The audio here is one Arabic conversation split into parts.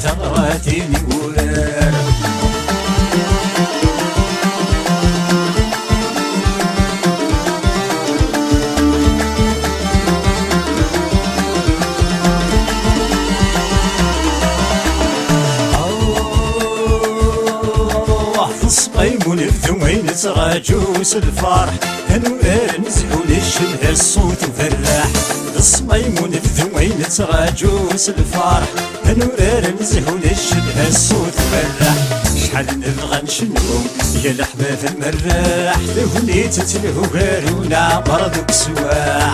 تغراتيني ورار صقيمون الثمين تراجوس الفرح هنوار نزهون الشبه الصوت وفرح الصميمون الثمين تراجوس الفرح هنوار نزهون الشبه الصوت وفرح شحال نبغى نشنو يا الأحباب المراح لهني تتلهو غيرونا برضك سواح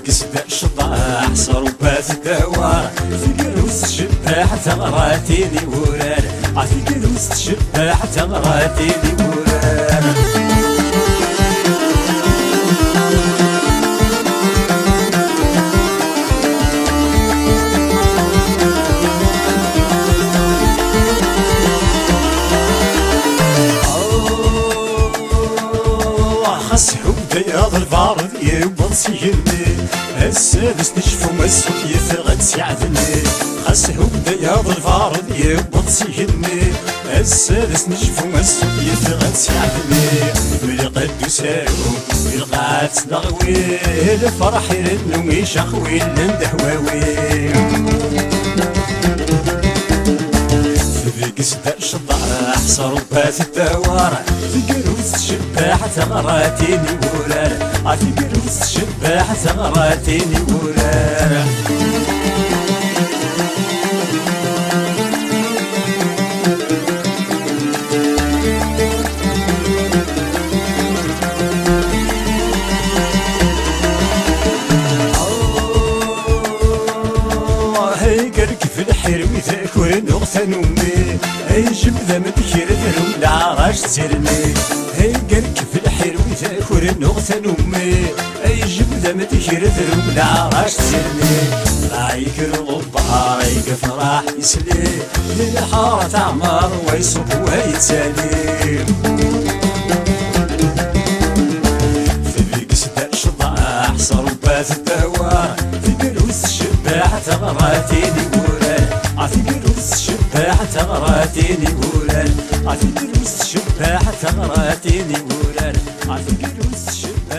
في سبع شطاح صروبات الدوار في قلوس شباح تغراتيني ورار في قلوس شباح تغراتيني ورار خاص حب بياض البارد يبض سيرني السادس نشفو مسوك يثغد سيعدني خاص حب بياض البارد يبض سيرني السادس نشفو مسوك يثغد سيعدني ولقد سارو ولقات نغوي الفرح يرنو يشخوي لندهواوي قصد الشطاح صروبات الدوار في قروس شباح تغراتيني ورار في قروس شباح تغراتيني ورار هيقرك في الحير ويذكر نغثن أمي يجب ذا مذكر ذنوم العراش ترني هيقرك في الحير ويذكر نغثن أمي يجب ذا مذكر ذنوم العراش ترني رايك الغبار رايك فرح يسلي للحارة تعمر ويصب ويتسالي في قصد الشطاح صروبات الدوار في قلوس شباح تغراتيني ورار في قلوس شباح تغراتيني ورار في قلوس شباح تغراتيني ورار في قلوس شباح